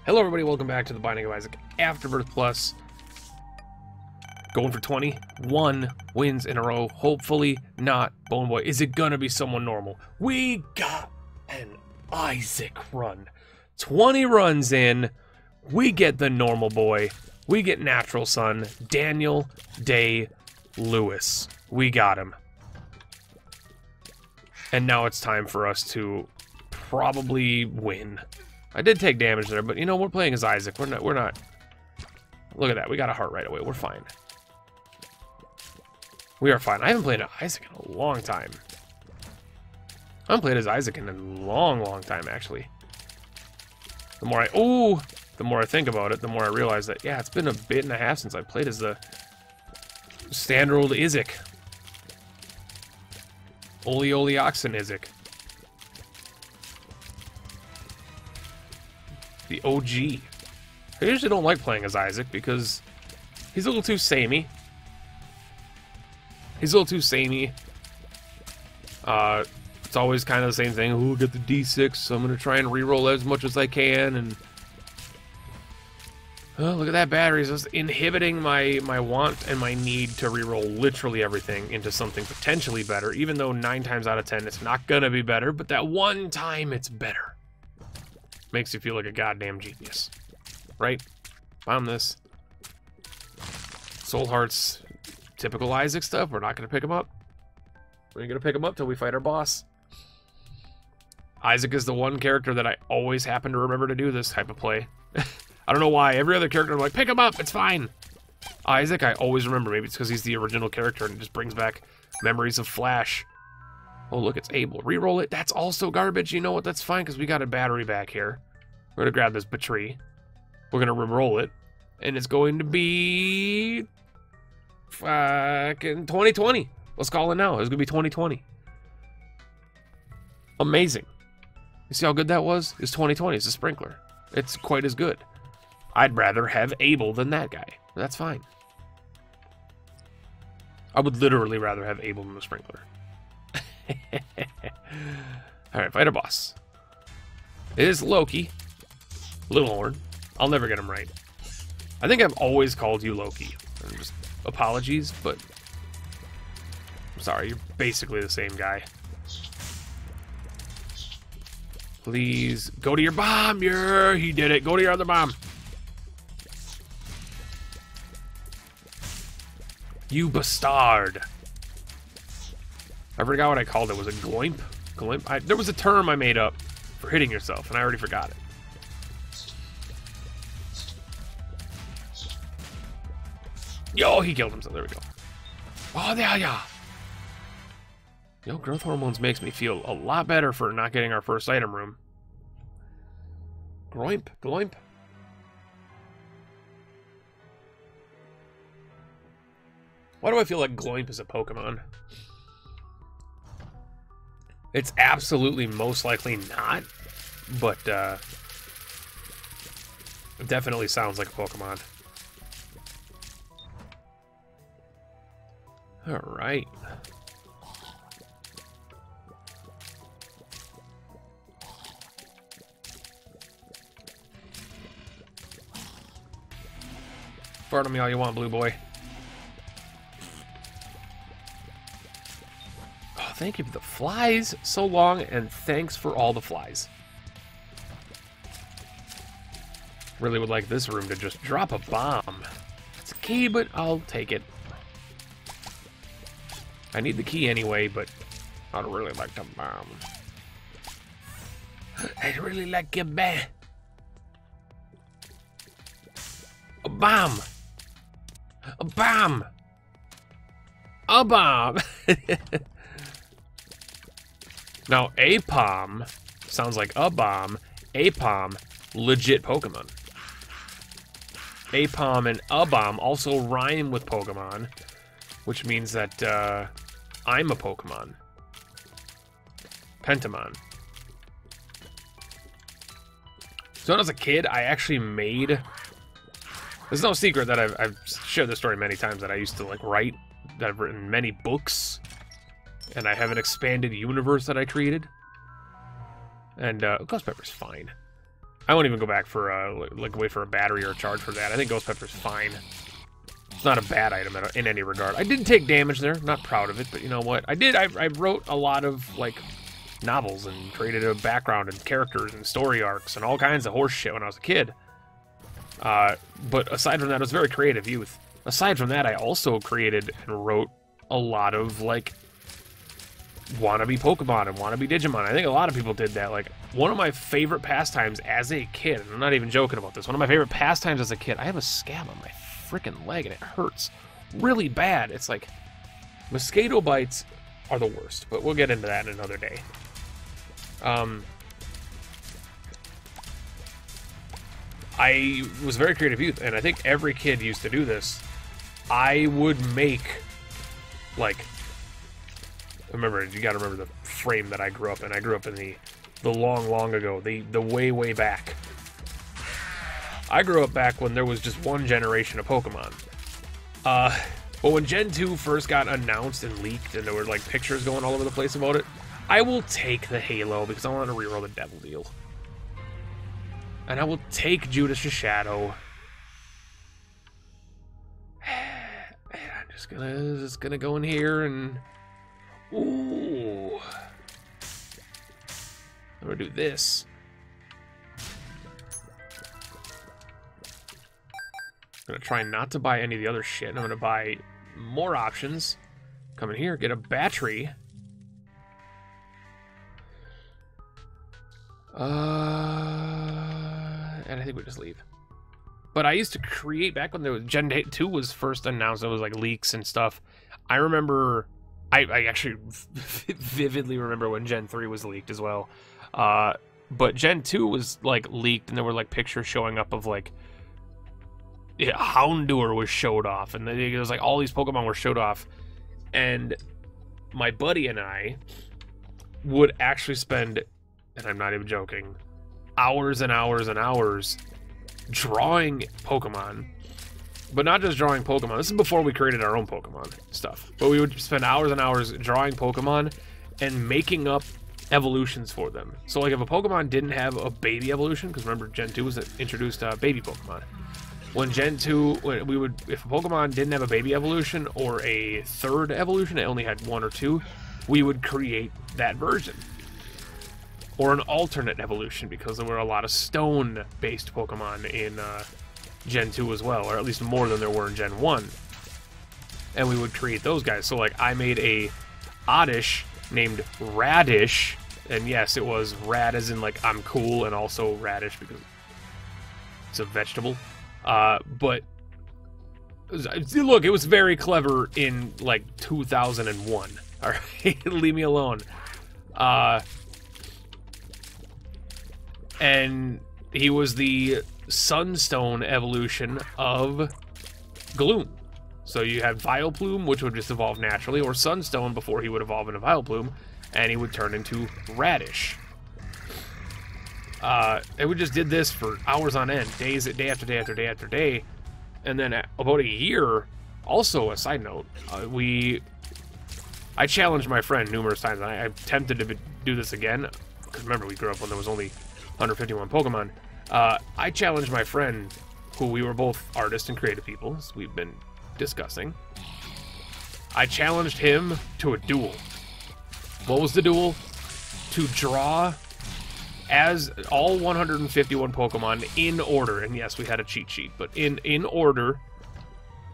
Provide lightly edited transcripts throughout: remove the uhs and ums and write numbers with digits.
Hello everybody, welcome back to the Binding of Isaac Afterbirth Plus. Going for 21 wins in a row. Hopefully not Bone Boy. Is it gonna be someone normal? We got an Isaac run. 20 runs in, we get the normal boy. We get Natural Son, Daniel Day-Lewis. We got him. And now it's time for us to probably win. I did take damage there, but you know, we're playing as Isaac. We're not. Look at that. We got a heart right away. We're fine. We are fine. I haven't played as Isaac in a long time. I haven't played as Isaac in a long time, actually. The more I think about it, the more I realize that, yeah, it's been a bit and a half since I played as the standard old Isaac. Oli Oxen Isaac. The OG. I usually don't like playing as Isaac because he's a little too samey. It's always kind of the same thing. Ooh, get the D6, so I'm going to try and reroll as much as I can. And oh, look at that battery. It's just inhibiting my want and my need to reroll literally everything into something potentially better. Even though 9 times out of 10 it's not going to be better, but that one time it's better. Makes you feel like a goddamn genius. Right? Found this. Soul Hearts, typical Isaac stuff. We're not going to pick him up. We ain't going to pick him up till we fight our boss. Isaac is the one character that I always happen to remember to do this type of play. I don't know why. Every other character I'm like, pick him up, it's fine. Isaac, I always remember. Maybe it's because he's the original character and it just brings back memories of Flash. Oh, look, it's able. Reroll it. That's also garbage. You know what? That's fine because we got a battery back here. We're going to grab this battery. We're going to re-roll it. And it's going to be fucking 2020. Let's call it now. It's going to be 2020. Amazing. You see how good that was? It's 2020. It's a sprinkler. It's quite as good. I'd rather have Abel than that guy. That's fine. I would literally rather have Abel than the sprinkler. Alright, fight a boss. It is Loki. Little Horn. I'll never get him right. I think I've always called you Loki. Just apologies, but I'm sorry, you're basically the same guy. Please go to your bomb. He did it. Go to your other bomb. You bastard. I forgot what I called it. Was it gloimp? Gloimp? There was a term I made up for hitting yourself, and I already forgot it. Yo, he killed himself. There we go. Oh, yeah. Yo, growth hormones makes me feel a lot better for not getting our first item room. Gloimp. Why do I feel like Gloimp is a Pokemon? It's absolutely most likely not, but it definitely sounds like a Pokemon. Alright. Fart on me all you want, blue boy. Oh, thank you for the flies so long, and thanks for all the flies. Really would like this room to just drop a bomb. It's a key, but I'll take it. I need the key anyway, but I'd really like the bomb. I'd really like your bat. A bomb! A bomb! A bomb! Now, Apom sounds like a bomb. Apom, legit Pokemon. Apom and a bomb also rhyme with Pokemon, which means that I'm a Pokemon. Pentamon. So when I was a kid, I actually made... There's no secret that I've shared this story many times, that I used to like write, that I've written many books, and I have an expanded universe that I created. And Ghost Pepper's fine. I won't even go back for, like, wait for a battery or a charge for that. I think Ghost Pepper's fine. It's not a bad item in any regard. I did take damage there. Not proud of it, but you know what? I wrote a lot of, like, novels and created a background and characters and story arcs and all kinds of horse shit when I was a kid. But aside from that, I was a very creative youth. Aside from that, I also created and wrote a lot of, like, wannabe Pokemon and wannabe Digimon. I think a lot of people did that. Like, one of my favorite pastimes as a kid, and I'm not even joking about this, one of my favorite pastimes as a kid, I have a scab on my freaking leg and it hurts really bad. It's like, mosquito bites are the worst, but we'll get into that in another day. I was a very creative youth, and I think every kid used to do this. I would make, like, remember, you gotta remember the frame that I grew up in. I grew up in the long ago, the way back. I grew up back when there was just one generation of Pokemon. But when Gen 2 first got announced and leaked, and there were, like, pictures going all over the place about it, I will take the Halo because I want to reroll the Devil Deal. And I will take Judicious Shadow. And I'm just gonna go in here and... Ooh. I'm gonna do this. I'm gonna try not to buy any of the other shit. I'm gonna buy more options. Come in here, get a battery. And I think we just leave. But I used to create, back when there was Gen 2 was first announced, it was like leaks and stuff. I remember, I actually vividly remember when Gen 3 was leaked as well. But Gen 2 was like leaked, and there were like pictures showing up of like, yeah, Houndour was showed off, and it was like all these Pokemon were showed off. And my buddy and I would actually spend, and I'm not even joking, hours and hours and hours drawing Pokemon. But not just drawing Pokemon. This is before we created our own Pokemon stuff. But we would spend hours and hours drawing Pokemon and making up evolutions for them. So like if a Pokemon didn't have a baby evolution, because remember Gen 2 was introduced baby Pokemon. When Gen 2, we would, if a Pokemon didn't have a baby evolution or a third evolution, it only had one or two, we would create that version. Or an alternate evolution, because there were a lot of stone-based Pokemon in Gen 2 as well, or at least more than there were in Gen 1. And we would create those guys. So, like, I made a Oddish named Radish, and yes, it was rad as in, like, I'm cool, and also radish because it's a vegetable. But, look, it was very clever in, like, 2001. Alright, leave me alone. And he was the Sunstone evolution of Gloom. So you had Vileplume, which would just evolve naturally, or Sunstone before he would evolve into Vileplume, and he would turn into Radish. And we just did this for hours on end, day after day after day after day. And then about a year, also a side note, I challenged my friend numerous times, and I attempted to do this again, because remember, we grew up when there was only 151 Pokemon. I challenged my friend, who we were both artists and creative people, as we've been discussing. I challenged him to a duel. What was the duel? To draw as all 151 Pokemon in order, and yes, we had a cheat sheet, but in order,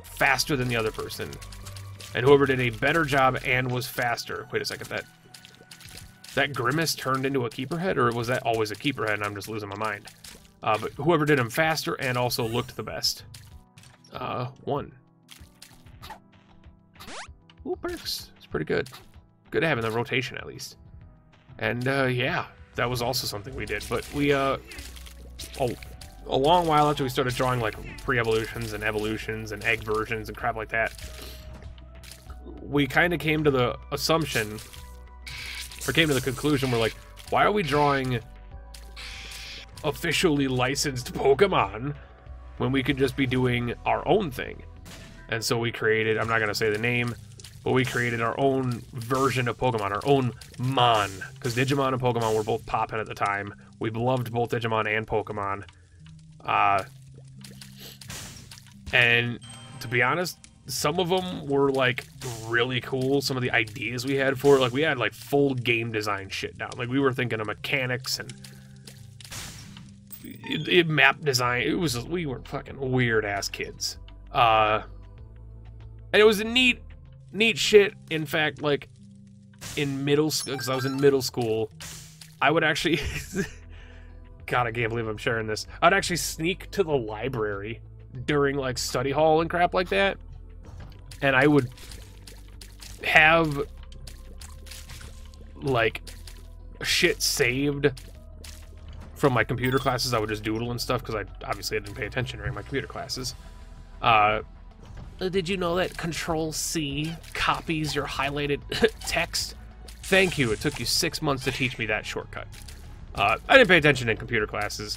faster than the other person. And whoever did a better job and was faster. Wait a second, that Grimace turned into a Keeper Head, or was that always a Keeper Head and I'm just losing my mind? But whoever did him faster and also looked the best, won. Ooh, perks. It's pretty good. Good to have in the rotation, at least. And, yeah, that was also something we did. But we, a long while after we started drawing, like, pre-evolutions and evolutions and egg versions and crap like that, we kind of came to the assumption, or came to the conclusion, we're like, why are we drawing officially licensed Pokemon when we could just be doing our own thing? And so we created, I'm not going to say the name, but we created our own version of Pokemon, our own Mon, because Digimon and Pokemon were both popping at the time. We loved both Digimon and Pokemon. And to be honest, some of them were like really cool. Some of the ideas we had for it, like we had like full game design shit down. Like we were thinking of mechanics and map design. We were fucking weird ass kids. And it was a neat shit. In fact, like in middle school, because I was in middle school, I would actually, God, I can't believe I'm sharing this. I'd actually sneak to the library during like study hall and crap like that, and I would have like shit saved from my computer classes. I would just doodle and stuff because I obviously didn't pay attention during my computer classes. Did you know that Control-C copies your highlighted text? Thank you. It took you 6 months to teach me that shortcut. I didn't pay attention in computer classes.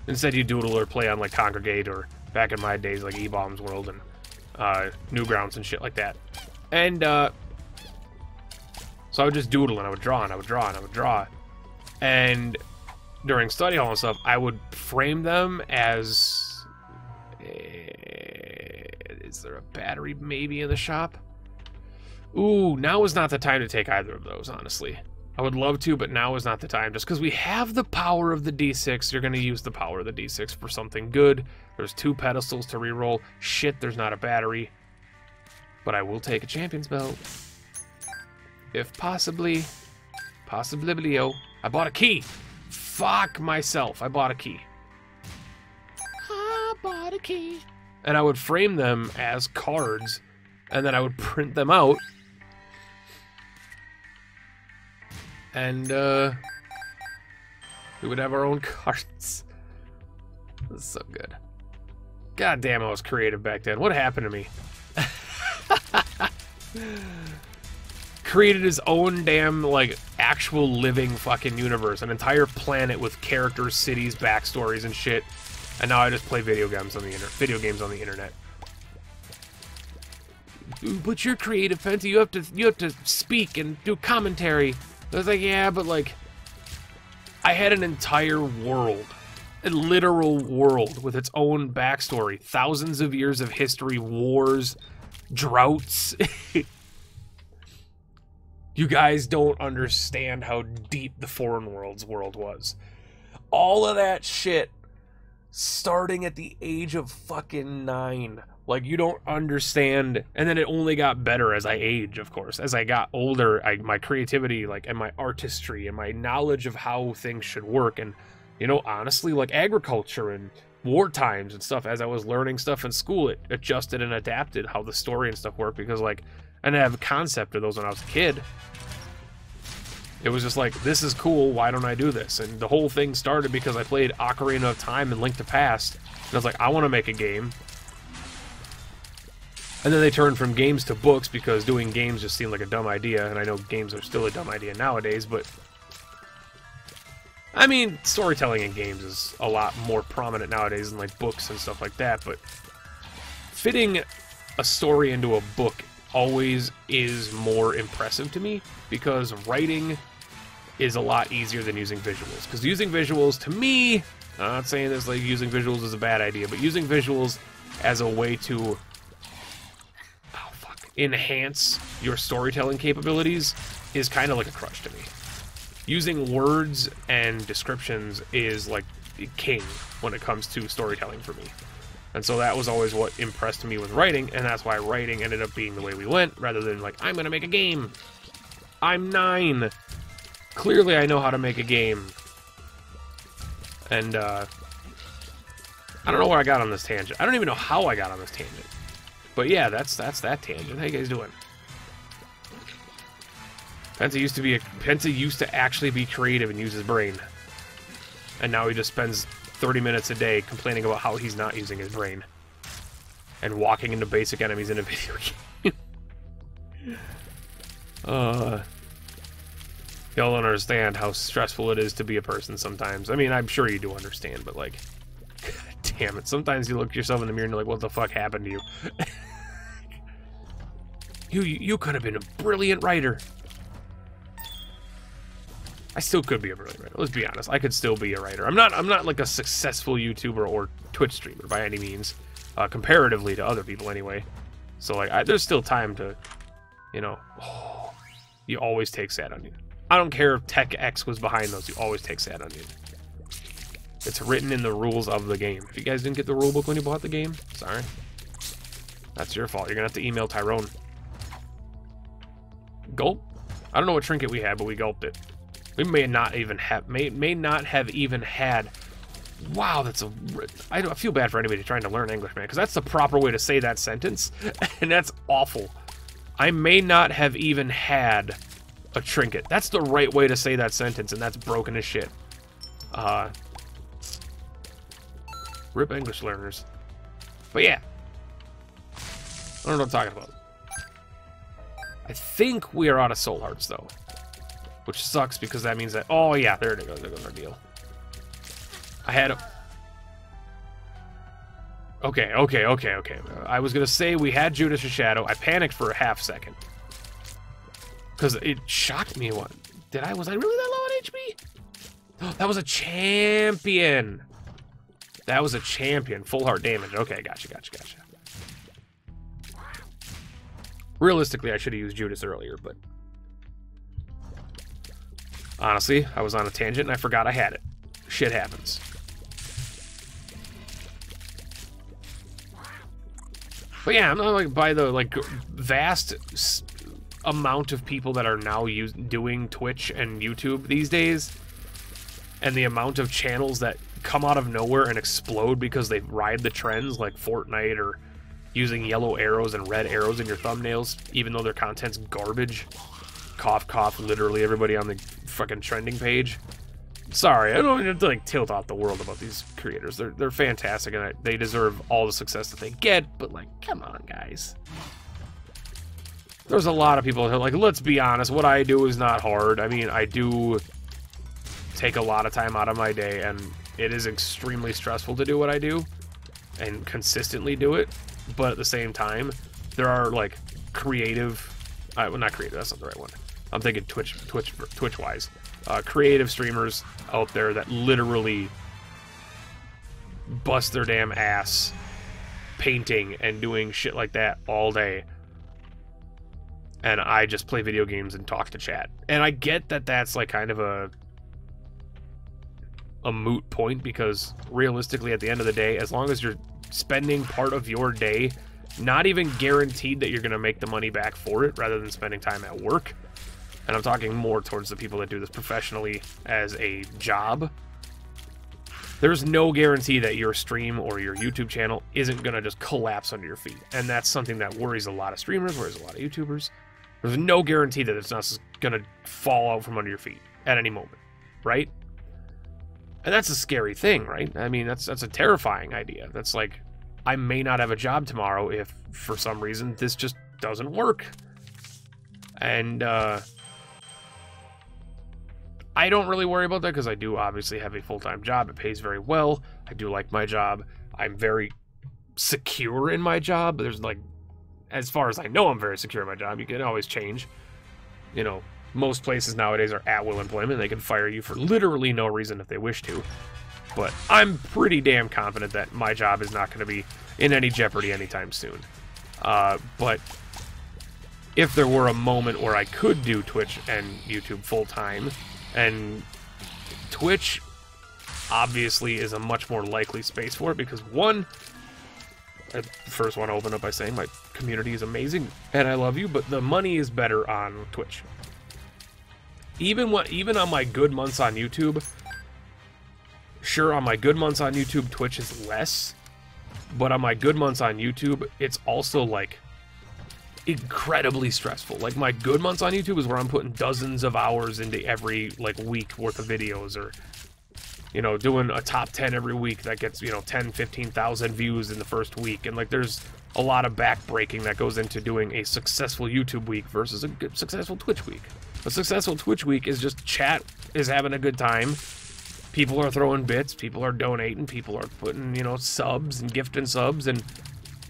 Instead, you doodle or play on like Congregate, or back in my days like E-Bombs World and Newgrounds and shit like that. And so I would just doodle and I would draw and I would draw and I would draw. And during study hall and stuff, I would frame them as... Is there a battery maybe in the shop? Ooh, now is not the time to take either of those, honestly. I would love to, but now is not the time. Just because we have the power of the D6, you're going to use the power of the D6 for something good. There's 2 pedestals to reroll. Shit, there's not a battery. But I will take a champion's belt. If possibly. Possibility-o. I bought a key. Fuck myself. I bought a key. I bought a key. And I would frame them as cards, and then I would print them out. And, we would have our own cards. This is so good. God damn, I was creative back then. What happened to me? Created his own damn, like, actual living fucking universe. An entire planet with characters, cities, backstories, and shit. And now I just play video games on the internet. But you're creative, Penta. You have to speak and do commentary. I was like, yeah, but like, I had an entire world, a literal world with its own backstory, thousands of years of history, wars, droughts. You guys don't understand how deep the Foreign Worlds world was. All of that shit starting at the age of fucking 9. Like, you don't understand. And then it only got better as I age, of course. As I got older, my creativity, like, and my artistry and my knowledge of how things should work. And, you know, honestly, like agriculture and war times and stuff, as I was learning stuff in school, it adjusted and adapted how the story and stuff worked, because, like, I didn't have a concept of those when I was a kid. It was just like, this is cool, why don't I do this? And the whole thing started because I played Ocarina of Time and Link to Past. And I was like, I want to make a game. And then they turned from games to books because doing games just seemed like a dumb idea. And I know games are still a dumb idea nowadays, but... I mean, storytelling in games is a lot more prominent nowadays than like books and stuff like that, but fitting a story into a book always is more impressive to me, because writing is a lot easier than using visuals. Because using visuals, to me, I'm not saying this like using visuals is a bad idea, but using visuals as a way to enhance your storytelling capabilities is kind of like a crutch to me. Using words and descriptions is like king when it comes to storytelling for me. And so that was always what impressed me with writing, and that's why writing ended up being the way we went, rather than like, I'm gonna make a game. I'm 9. Clearly I know how to make a game. And, I don't know where I got on this tangent. I don't even know how I got on this tangent. But yeah, that's that tangent. How you guys doing? Penta used to actually be creative and use his brain. And now he just spends 30 minutes a day complaining about how he's not using his brain. And walking into basic enemies in a video game. Y'all don't understand how stressful it is to be a person sometimes. I mean, I'm sure you do understand, but like, god damn it. Sometimes you look yourself in the mirror and you're like, what the fuck happened to you? You could have been a brilliant writer. I still could be a brilliant writer. Let's be honest. I could still be a writer. I'm not like a successful YouTuber or Twitch streamer by any means, comparatively to other people anyway. So like, there's still time to, you know. Oh, you always take sad onion. I don't care if Tech X was behind those. You always take sad onion. It's written in the rules of the game. If you guys didn't get the rule book when you bought the game, sorry. That's your fault. You're gonna have to email Tyrone. Gulp? I don't know what trinket we had, but we gulped it. We may not even have even had. Wow, that's a. I feel bad for anybody trying to learn English, man, because that's the proper way to say that sentence, and that's awful. I may not have even had a trinket. That's the right way to say that sentence, and that's broken as shit. Rip English learners. But yeah, I don't know what I'm talking about. I think we are out of soul hearts though. Which sucks because that means that... Oh, yeah, there it goes. There goes our deal. I had a... Okay. I was going to say we had Judas' Shadow. I panicked for a half second. Because it shocked me. What? Was I really that low on HP? Oh, that was a champion. That was a champion. Full heart damage. Okay, gotcha. Realistically, I should have used Judas earlier, but... Honestly, I was on a tangent and I forgot I had it. Shit happens. But yeah, I'm not like by the like vast amount of people that are now doing Twitch and YouTube these days, and the amount of channels that come out of nowhere and explode because they ride the trends like Fortnite or using yellow arrows and red arrows in your thumbnails, even though their content's garbage. Cough, cough, literally everybody on the fucking trending page. Sorry, I don't need to like tilt off the world about these creators. They're fantastic and they deserve all the success that they get, but like, come on, guys. There's a lot of people who are like, let's be honest, what I do is not hard. I mean, I do take a lot of time out of my day, and it is extremely stressful to do what I do and consistently do it, but at the same time, there are like creative, well, not creative, that's not the right one. I'm thinking Twitch-wise. Creative streamers out there that literally bust their damn ass painting and doing shit like that all day. And I just play video games and talk to chat. And I get that that's like kind of a moot point, because realistically at the end of the day, as long as you're spending part of your day not even guaranteed that you're going to make the money back for it, rather than spending time at work, and I'm talking more towards the people that do this professionally as a job, there's no guarantee that your stream or your YouTube channel isn't going to just collapse under your feet. And that's something that worries a lot of streamers, worries a lot of YouTubers. There's no guarantee that it's not going to fall out from under your feet at any moment, right? And that's a scary thing, right? I mean, that's a terrifying idea. That's like, I may not have a job tomorrow if, for some reason, this just doesn't work. And, I don't really worry about that because I do obviously have a full-time job. It pays very well. I do like my job. I'm very secure in my job. There's like, as far as I know, I'm very secure in my job. You can always change. You know, most places nowadays are at-will employment. They can fire you for literally no reason if they wish to. But I'm pretty damn confident that my job is not going to be in any jeopardy anytime soon. But if there were a moment where I could do Twitch and YouTube full-time, and Twitch obviously is a much more likely space for it, because one, I first want to open up by saying my community is amazing and I love you, but the money is better on Twitch. Even on my good months on YouTube, sure, on my good months on YouTube, Twitch is less, but on my good months on YouTube, it's also like incredibly stressful. Like, my good months on YouTube is where I'm putting dozens of hours into every like week worth of videos, or you know, doing a top 10 every week that gets, you know, 10-15,000 views in the first week. And like, there's a lot of backbreaking that goes into doing a successful YouTube week versus a good successful Twitch week. A successful Twitch week is just chat is having a good time, people are throwing bits, people are donating, people are putting, you know, subs and gifting subs, and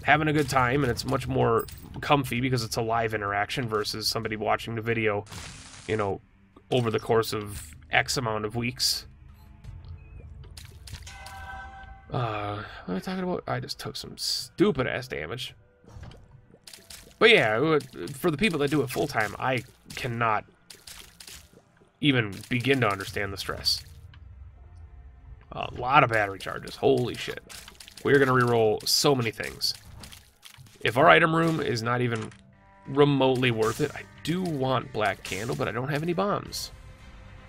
having a good time, and it's much more comfy because it's a live interaction versus somebody watching the video, you know, over the course of X amount of weeks. What am I talking about? I just took some stupid ass damage. But yeah, for the people that do it full time, I cannot even begin to understand the stress. A lot of battery charges. Holy shit. We're going to reroll so many things. If our item room is not even remotely worth it, I do want Black Candle, but I don't have any bombs.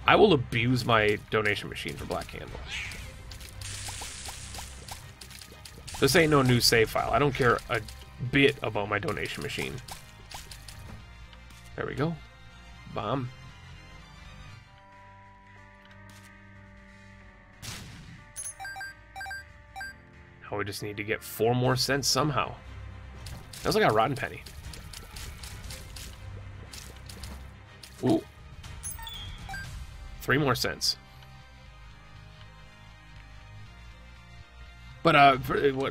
I will abuse my donation machine for Black Candle. This ain't no new save file. I don't care a bit about my donation machine. There we go. Bomb. Now we just need to get 4 more cents somehow. That was like a rotten penny. Ooh. 3 more cents. But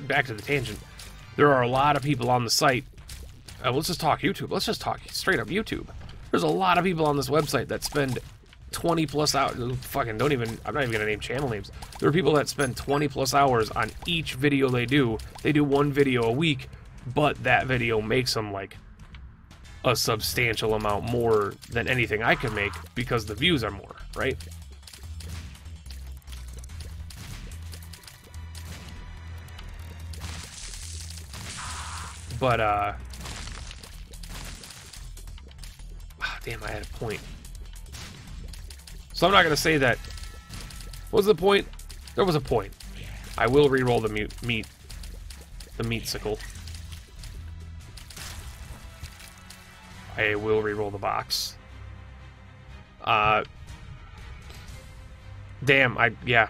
back to the tangent. There are a lot of people on the site. Let's just talk YouTube. Let's just talk straight up YouTube. There's a lot of people on this website that spend 20 plus hours. Fucking don't even. I'm not even gonna name channel names. There are people that spend 20 plus hours on each video they do. They do 1 video a week, but that video makes them like a substantial amount more than anything I could make because the views are more, right? But, damn, I had a point. So I'm not going to say that... What was the point? There was a point. I will re-roll the meat-sickle. I will re-roll the box. Damn, yeah.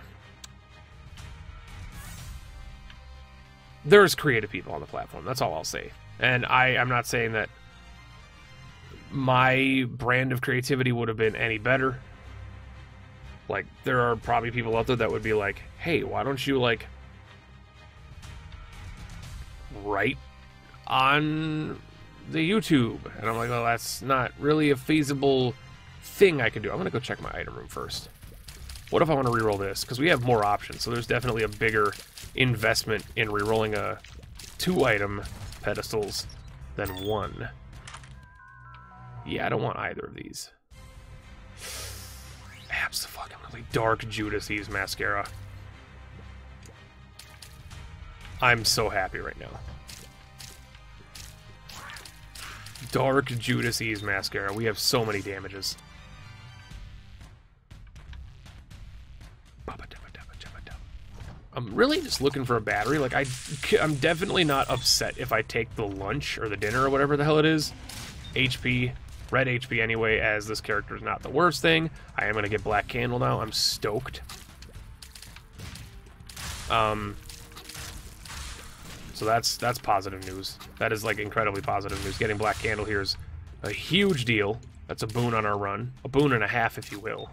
There's creative people on the platform. That's all I'll say. And I'm not saying that my brand of creativity would have been any better. Like, there are probably people out there that would be like, hey, why don't you, like, write on the YouTube? And I'm like, well, that's not really a feasible thing I could do. I'm going to go check my item room first. What if I want to reroll this? Because we have more options, so there's definitely a bigger investment in rerolling a 2-item pedestals than 1. Yeah, I don't want either of these. Absolutely dark Judas-Ease mascara. I'm so happy right now. Dark Judas-Ease mascara. We have so many damages. I'm really just looking for a battery. Like, I'm definitely not upset if I take the lunch or the dinner or whatever the hell it is. HP, red HP anyway, as this character is not the worst thing. I am going to get Black Candle now. I'm stoked. So that's positive news. That is, like, incredibly positive news. Getting Black Candle here is a huge deal. That's a boon on our run. A boon and a half, if you will.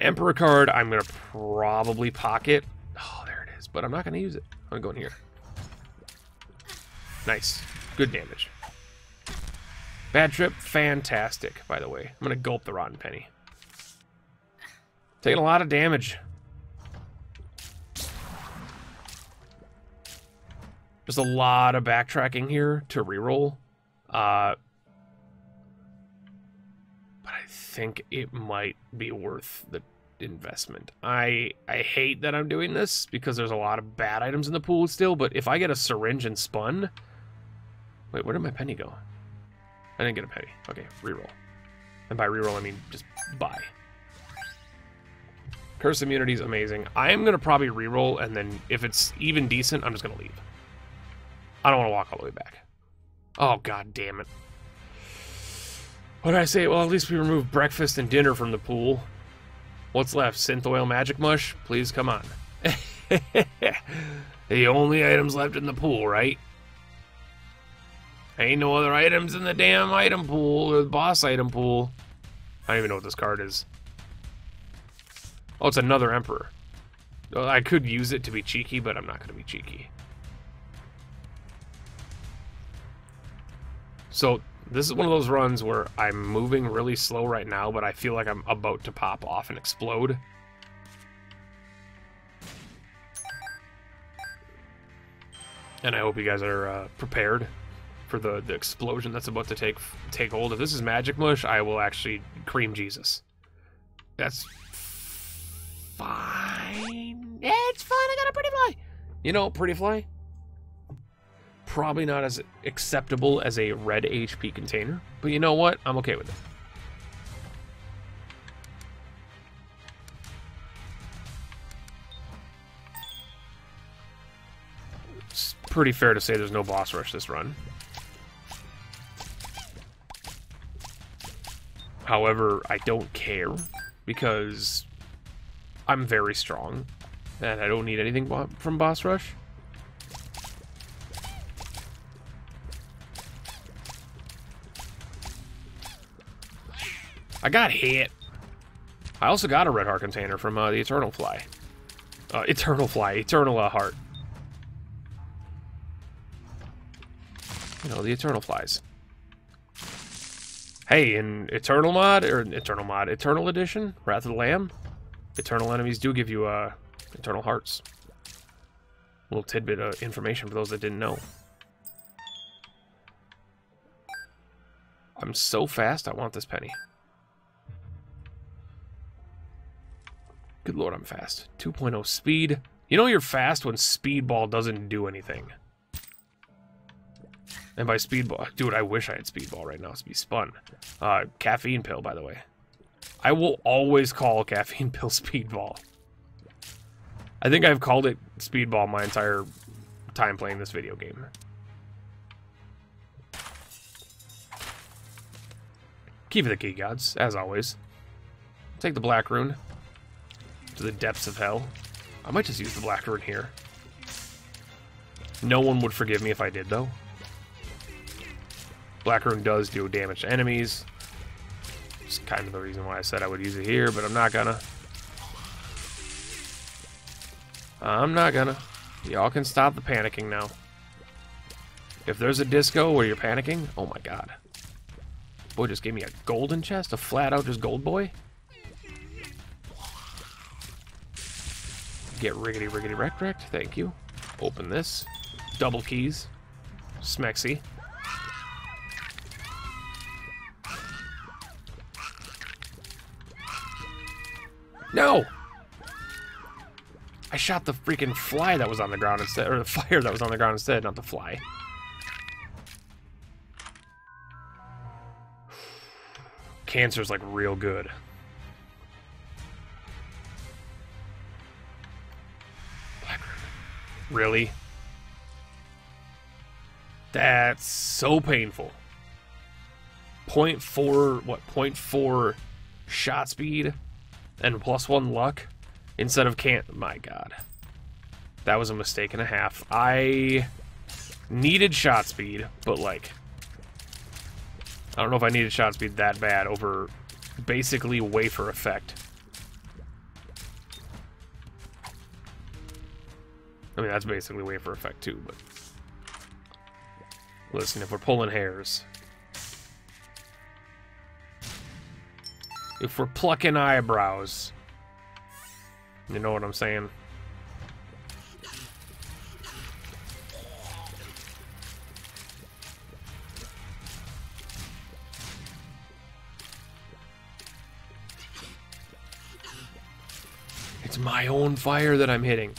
Emperor card, I'm going to probably pocket. Oh, there it is. But I'm not going to use it. I'm going to go in here. Nice. Good damage. Bad trip, fantastic, by the way. I'm going to gulp the rotten penny. Taking a lot of damage. There's a lot of backtracking here to reroll. But I think it might be worth the investment. I hate that I'm doing this because there's a lot of bad items in the pool still, but if I get a syringe and spun... Wait, where did my penny go? I didn't get a penny. Okay, reroll. And by reroll, I mean just buy. Curse immunity is amazing. I am going to probably reroll, and then if it's even decent, I'm just going to leave. I don't want to walk all the way back. Oh, god damn it. What did I say? Well, at least we removed breakfast and dinner from the pool. What's left? Synth oil magic mush? Please, come on. The only items left in the pool, right? Ain't no other items in the damn item pool, or the boss item pool. I don't even know what this card is. Oh, it's another Emperor. Well, I could use it to be cheeky, but I'm not going to be cheeky. So this is one of those runs where I'm moving really slow right now, but I feel like I'm about to pop off and explode. And I hope you guys are prepared for the explosion that's about to take hold. If this is Magic Mush, I will actually cream Jesus. That's fine. It's fine. I got a pretty fly. You know, pretty fly? Probably not as acceptable as a red HP container, but you know what? I'm okay with it. It's pretty fair to say there's no boss rush this run. However, I don't care because I'm very strong and I don't need anything from boss rush. I got hit. I also got a red heart container from the Eternal Fly. Eternal Heart. You know, the Eternal Flies. Hey, in Eternal Edition, Wrath of the Lamb, Eternal enemies do give you Eternal Hearts. A little tidbit of information for those that didn't know. I'm so fast, I want this penny. Good lord, I'm fast. 2.0 speed. You know you're fast when Speedball doesn't do anything. And by Speedball... Dude, I wish I had Speedball right now to be spun. Caffeine pill, by the way. I will always call caffeine pill Speedball. I think I've called it Speedball my entire time playing this video game. Key for the key gods, as always. Take the black rune. To the depths of hell. I might just use the black rune here. No one would forgive me if I did, though. Black rune does do damage to enemies. It's kind of the reason why I said I would use it here, but I'm not gonna. Y'all can stop the panicking now. If there's a disco where you're panicking, oh my god. Boy just gave me a golden chest, a flat out just gold boy. Get riggedy wrecked, thank you. Open this. Double keys. Smexy. No! I shot the freaking fly that was on the ground instead, or the fire that was on the ground instead, not the fly. Cancer's like real good. Really? That's so painful. 0.4 shot speed and +1 luck instead of my god. That was a mistake and a half. I needed shot speed, but like I don't know if I needed shot speed that bad over basically wafer effect. I mean, that's basically wafer effect too, but... Listen, if we're pulling hairs... If we're plucking eyebrows... You know what I'm saying? It's my own fire that I'm hitting.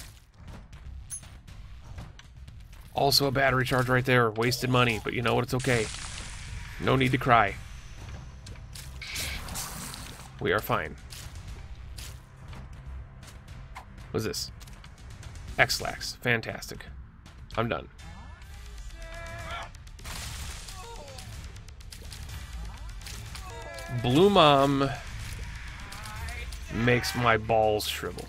Also a battery charge right there. Wasted money, but you know what? It's okay. No need to cry. We are fine. What's this? X-Lax. Fantastic. I'm done. Blue Mom makes my balls shrivel.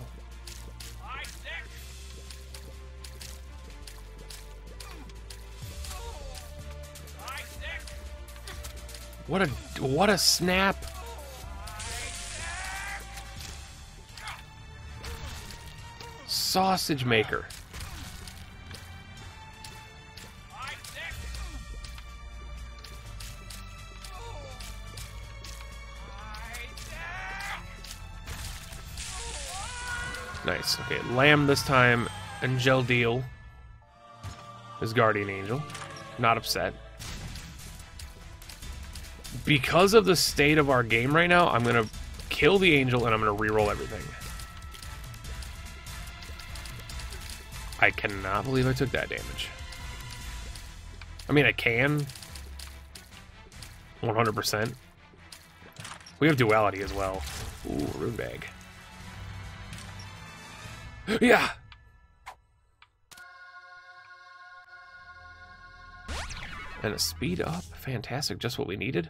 What a snap. Sausage maker. Nice. Okay, Lamb this time. Angel Deal. His guardian angel. Not upset. Because of the state of our game right now, I'm going to kill the angel and I'm going to reroll everything. I cannot believe I took that damage. I mean, I can. 100%. We have duality as well. Ooh, rune bag. Yeah! And a speed up. Fantastic. Just what we needed.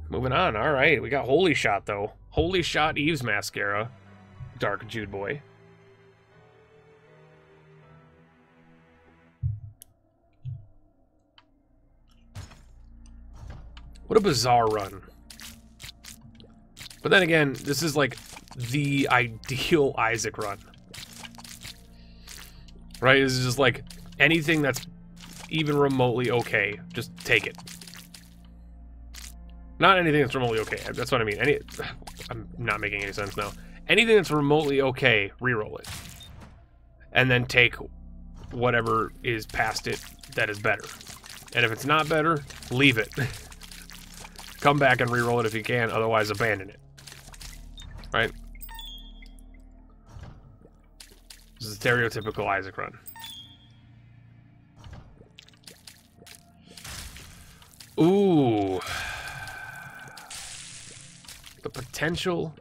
Moving on. Alright. We got Holy Shot, though. Holy Shot Eve's Mascara. Dark Jude Boy. What a bizarre run. But then again, this is like the ideal Isaac run. Right? This is just like anything that's even remotely okay, just take it. Not anything that's remotely okay. That's what I mean. I'm not making any sense now. Anything that's remotely okay, reroll it. And then take whatever is past it that is better. And if it's not better, leave it. Come back and reroll it if you can, otherwise abandon it. Right? This is a stereotypical Isaac run. Ooh. The potential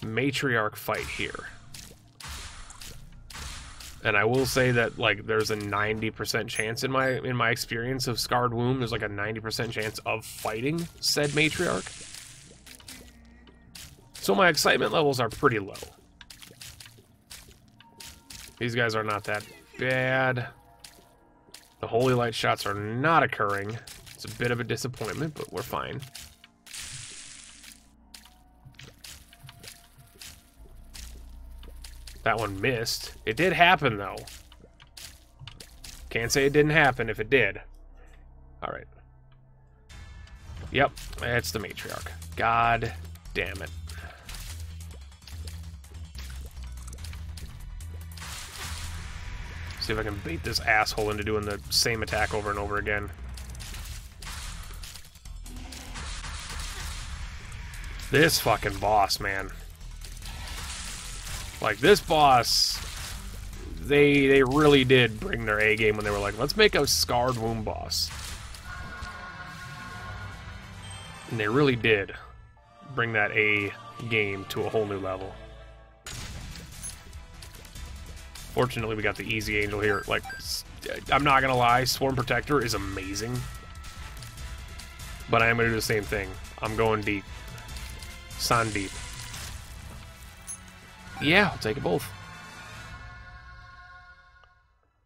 matriarch fight here. And I will say that, like, there's a 90% chance in my experience of Scarred Womb, there's like a 90% chance of fighting said matriarch. So my excitement levels are pretty low. These guys are not that bad. The Holy Light shots are not occurring. It's a bit of a disappointment, but we're fine. That one missed. It did happen, though. Can't say it didn't happen if it did. Alright. Yep, it's the matriarch. God damn it. See if I can bait this asshole into doing the same attack over and over again. This fucking boss, man. Like, this boss, they really did bring their A game when they were like, let's make a Scarred Womb boss. And they really did bring that A game to a whole new level. Fortunately, we got the easy angel here. Like, I'm not gonna lie, Swarm Protector is amazing. But I am gonna do the same thing. I'm going deep. Sun deep. Yeah, I'll take it both.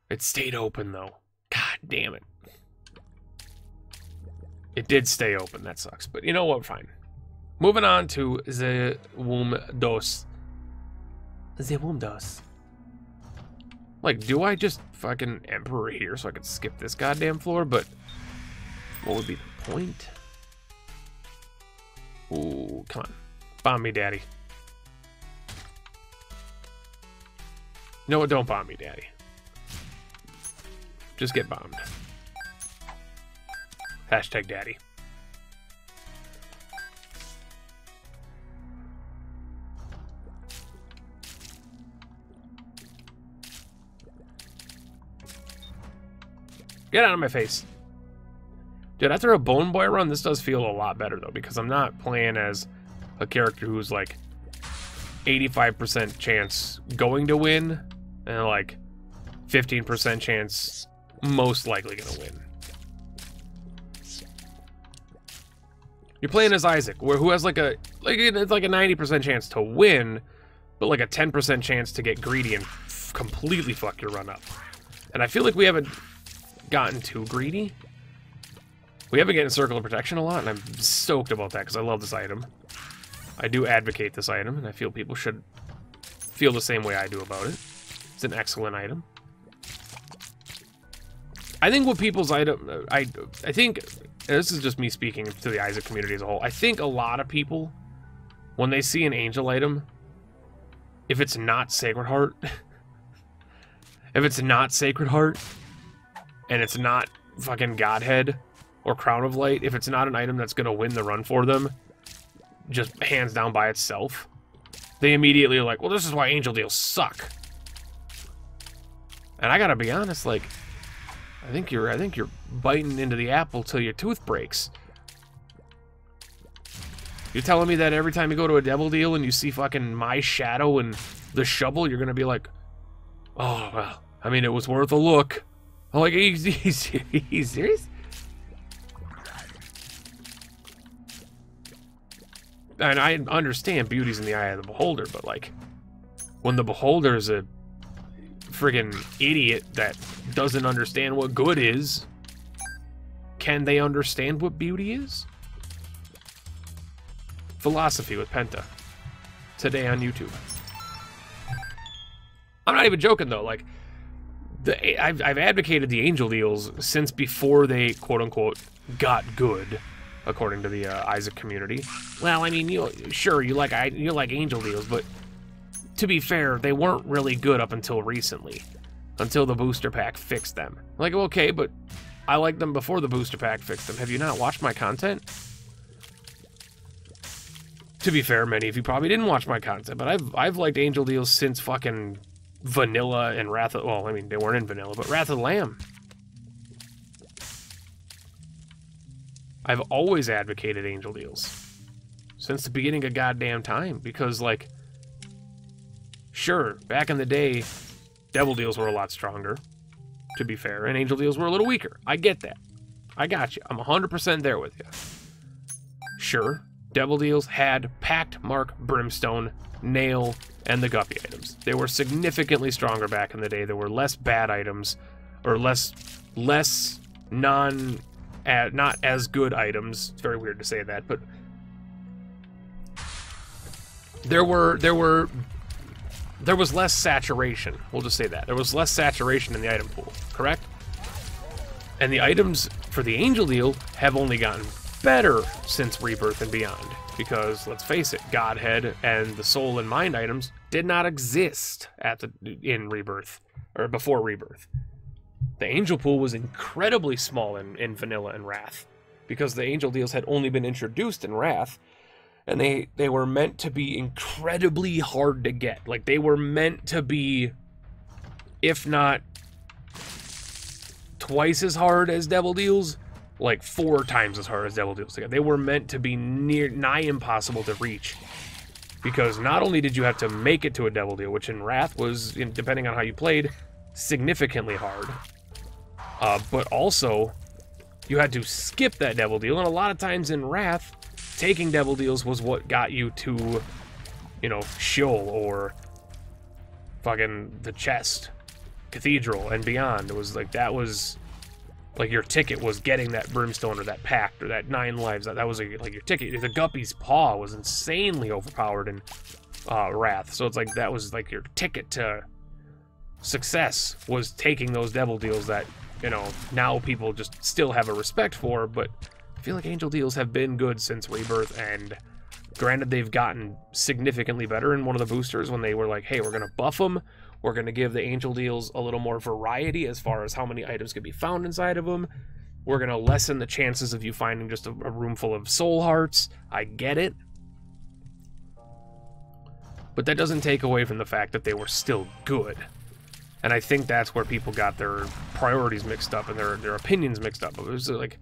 It stayed open, though. God damn it. It did stay open. That sucks. But you know what? Fine. Moving on to the Womb Dos. The Womb Dos. Like, do I just fucking Emperor here so I could skip this goddamn floor? But what would be the point? Ooh, come on. Bomb me, daddy. You know what? Don't bomb me, daddy. Just get bombed. Hashtag daddy. Get out of my face. Dude, after a Bone Boy run, this does feel a lot better, though, because I'm not playing as a character who's, like, 85% chance going to win, and, like, 15% chance most likely gonna win. You're playing as Isaac, who has, like, it's like a 90% chance to win, but, like, a 10% chance to get greedy and completely fuck your run up. And I feel like we haven't gotten too greedy. We have been getting Circle of Protection a lot, and I'm stoked about that because I love this item. I do advocate this item, and I feel people should feel the same way I do about it. It's an excellent item. I think what people's item... I think... This is just me speaking to the Isaac community as a whole. I think a lot of people when they see an angel item, if it's not Sacred Heart, if it's not Sacred Heart, and it's not fucking Godhead or Crown of Light, if it's not an item that's going to win the run for them, just hands down by itself, they immediately are like, well, this is why angel deals suck. And I gotta be honest, like, I think you're biting into the apple till your tooth breaks. You're telling me that every time you go to a devil deal and you see fucking my shadow and the shovel, you're gonna be like, oh, well, I mean, it was worth a look. I'm like, he's serious? And I understand beauty's in the eye of the beholder, but like, when the beholder's a friggin' idiot that doesn't understand what good is, can they understand what beauty is? Philosophy with Penta. Today on YouTube. I'm not even joking though, like, I've advocated the angel deals since before they, quote-unquote, got good, according to the Isaac community. Well, I mean, sure, you like angel deals, but to be fair, they weren't really good up until recently, until the booster pack fixed them. Like, okay, but I liked them before the booster pack fixed them. Have you not watched my content? To be fair, many of you probably didn't watch my content, but I've liked angel deals since fucking Vanilla and Wrath of... Well, I mean, they weren't in Vanilla, but Wrath of the Lamb. I've always advocated angel deals. Since the beginning of goddamn time. Because, like... Sure, back in the day, devil deals were a lot stronger, to be fair, and angel deals were a little weaker. I get that. I got you. I'm 100% there with you. Sure, devil deals had Pact, Mark, Brimstone, Nail, and the Guppy items. They were significantly stronger back in the day. There were less bad items, or less not as good items. It's very weird to say that, but there was less saturation. We'll just say that. There was less saturation in the item pool, correct? And the items for the angel deal have only gotten better since Rebirth and beyond. Because, let's face it, Godhead and the Soul and Mind items did not exist in Rebirth, or before Rebirth. The angel pool was incredibly small in Vanilla and Wrath, because the angel deals had only been introduced in Wrath, and they were meant to be incredibly hard to get. Like, they were meant to be, if not twice as hard as devil deals, like 4 times as hard as devil deals to get. They were meant to be nigh impossible to reach, because not only did you have to make it to a devil deal, which in Wrath was, depending on how you played, significantly hard, but also you had to skip that devil deal, and a lot of times in Wrath, taking devil deals was what got you to, Sheol or fucking the chest, Cathedral, and beyond. It was like, that was like your ticket was getting that Brimstone or that Pact or that 9 lives. That was like your ticket. The Guppy's Paw was insanely overpowered in Wrath. So it's like that was like your ticket to success, was taking those devil deals that, now people just still have a respect for. But I feel like angel deals have been good since Rebirth, and granted they've gotten significantly better in one of the boosters when they were like, hey, we're going to buff them. We're going to give the angel deals a little more variety as far as how many items can be found inside of them. We're going to lessen the chances of you finding just a room full of soul hearts. I get it. But that doesn't take away from the fact that they were still good. And I think that's where people got their priorities mixed up and their opinions mixed up. It was like,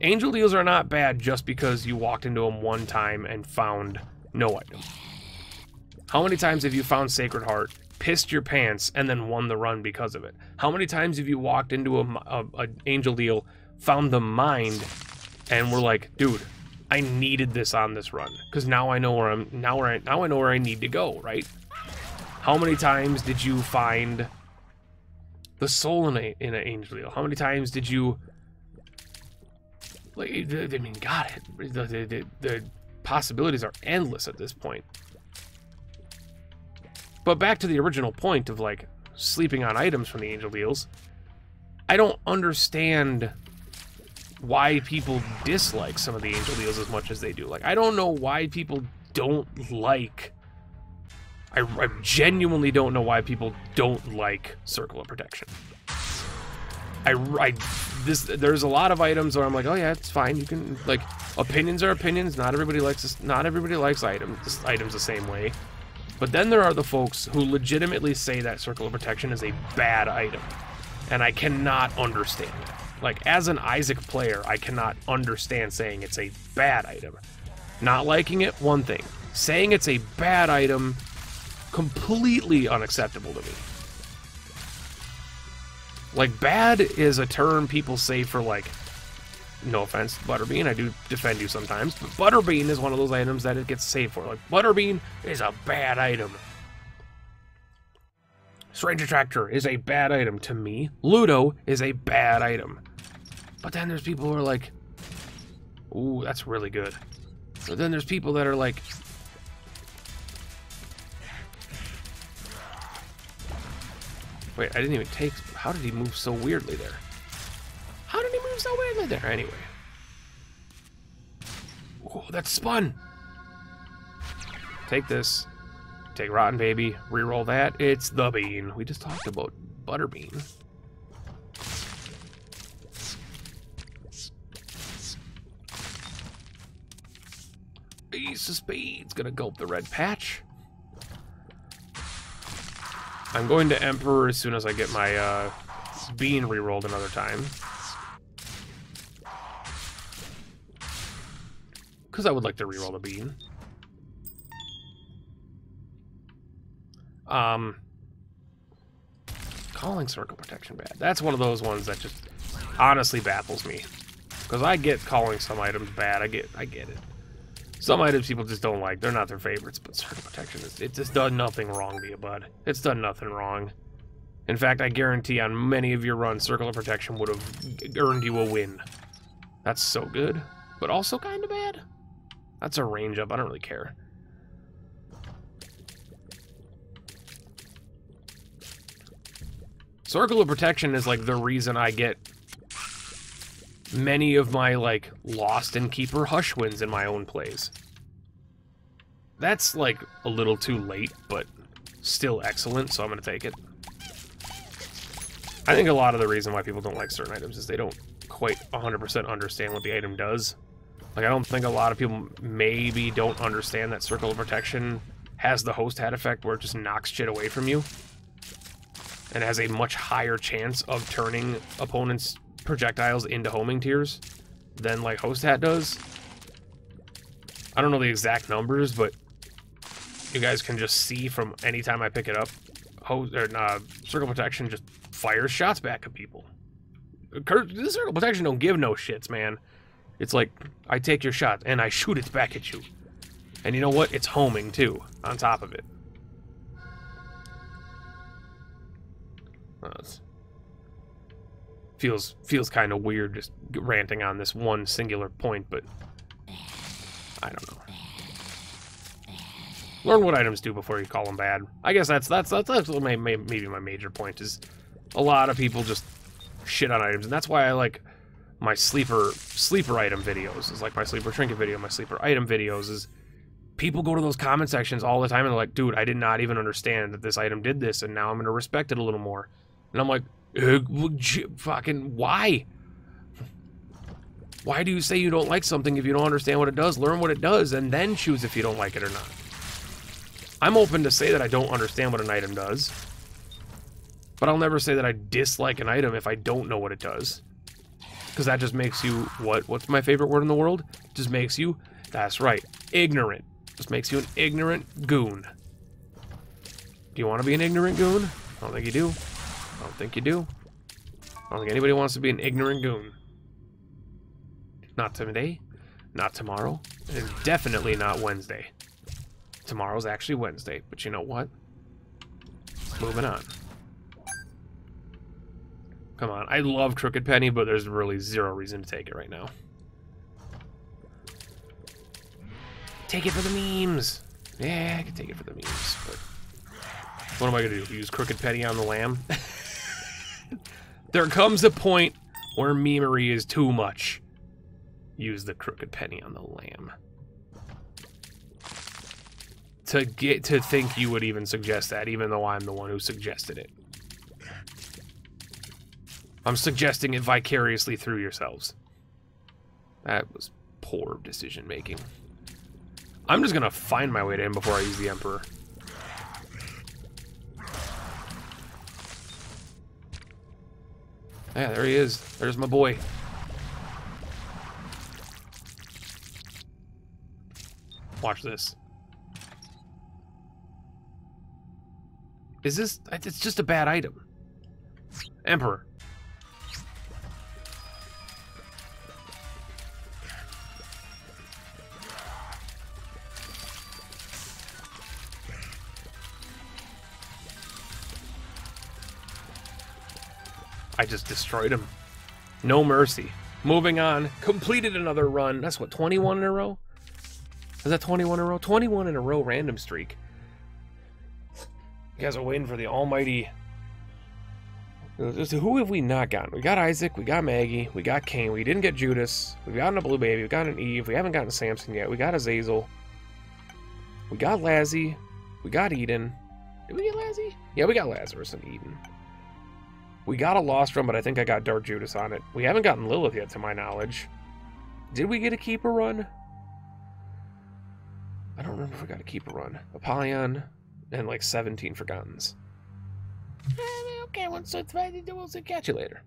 angel deals are not bad just because you walked into them one time and found no item. How many times have you found Sacred Heart, pissed your pants, and then won the run because of it? How many times have you walked into a angel deal, found the Mind, and were like, dude, I needed this on this run because now I know where I know where I need to go, right? How many times did you find the soul in an angel deal? How many times did you, like, I mean, God, the possibilities are endless at this point. But back to the original point of, like, sleeping on items from the angel deals, I don't understand why people dislike some of the angel deals as much as they do. Like, I don't know why people don't like... I genuinely don't know why people don't like Circle of Protection. There's a lot of items where I'm like, oh yeah, it's fine. You can, like, opinions are opinions. Not everybody likes items the same way. But then there are the folks who legitimately say that Circle of Protection is a bad item, and I cannot understand it. Like, as an Isaac player, I cannot understand saying it's a bad item. Not liking it, one thing. Saying it's a bad item, completely unacceptable to me. Like, bad is a term people say for, like, no offense, Butterbean, I do defend you sometimes, but Butterbean is one of those items that it gets saved for. Like, Butterbean is a bad item. Strange Attractor is a bad item to me. Ludo is a bad item. But then there's people who are like, ooh, that's really good. But then there's people that are like, wait, I didn't even take... How did he move so weirdly there? How did he move so weirdly there? Anyway. Oh, that's spun. Take this. Take Rotten Baby. Reroll that. It's the bean. We just talked about Butterbean. Ace of Spades. Gonna gulp the red patch. I'm going to Emperor as soon as I get my bean rerolled another time. Because I would like to reroll the bean. Calling Circle Protection bad. That's one of those ones that just honestly baffles me. Because I get calling some items bad. I get it. Some items people just don't like. They're not their favorites, but Circle Protection, it just done nothing wrong to you, bud. It's done nothing wrong. In fact, I guarantee on many of your runs, Circle of Protection would have earned you a win. That's so good, but also kind of bad. That's a range up. I don't really care. Circle of Protection is like the reason I get many of my, like, Lost and Keeper Hush wins in my own plays. That's, like, a little too late, but still excellent, so I'm gonna take it. I think a lot of the reason why people don't like certain items is they don't quite 100% understand what the item does. Like, I don't think a lot of people maybe don't understand that Circle of Protection has the host hat effect where it just knocks shit away from you. And has a much higher chance of turning opponents' projectiles into homing tiers than, like, host hat does. I don't know the exact numbers, but you guys can just see from any time I pick it up, Circle Protection just fires shots back at people. The Circle Protection don't give no shits, man. It's like, I take your shot and I shoot it back at you. And you know what? It's homing too, on top of it. Feels kind of weird just ranting on this one singular point, but I don't know. Learn what items do before you call them bad. I guess that's maybe my major point is a lot of people just shit on items, and that's why I like my sleeper item videos. Is like my sleeper trinket video, my sleeper item videos. Is people go to those comment sections all the time and they're like, dude, I did not even understand that this item did this, and now I'm gonna respect it a little more. And I'm like, fucking why? Why do you say you don't like something if you don't understand what it does? Learn what it does and then choose if you don't like it or not. I'm open to say that I don't understand what an item does, but I'll never say that I dislike an item if I don't know what it does. Because that just makes you, what's my favorite word in the world? It just makes you, that's right, ignorant. Just makes you an ignorant goon. Do you want to be an ignorant goon? I don't think you do. I don't think you do. I don't think anybody wants to be an ignorant goon. Not today, not tomorrow, and definitely not Wednesday. Tomorrow's actually Wednesday, but you know what? Moving on. Come on, I love Crooked Penny, but there's really zero reason to take it right now. Take it for the memes! Yeah, I can take it for the memes, but what am I gonna do? Use Crooked Penny on the lamb? There comes a point where memery is too much. use the crooked penny on the lamb. To think you would even suggest that, even though I'm the one who suggested it. I'm suggesting it vicariously through yourselves. That was poor decision making. I'm just gonna find my way to him before I use the Emperor. Yeah, there he is. There's my boy. Watch this. Is this... It's just a bad item. Emperor. I just destroyed him. No mercy. Moving on. Completed another run. That's what, 21 in a row? Is that 21 in a row? 21 in a row random streak. You guys are waiting for the almighty... Who have we not gotten? We got Isaac, we got Maggie, we got Cain, we didn't get Judas, we've gotten a Blue Baby, we've gotten Eve, we haven't gotten Samson yet, we got Azazel, we got Lazzy, we got Eden. Did we get Lazzy? Yeah, we got Lazarus and Eden. We got a Lost Run, but I think I got Dark Judas on it. We haven't gotten Lilith yet, to my knowledge. Did we get a Keeper run? I don't remember if we got a Keeper run. Apollyon and like 17 Forgottens. Okay, we'll catch you later.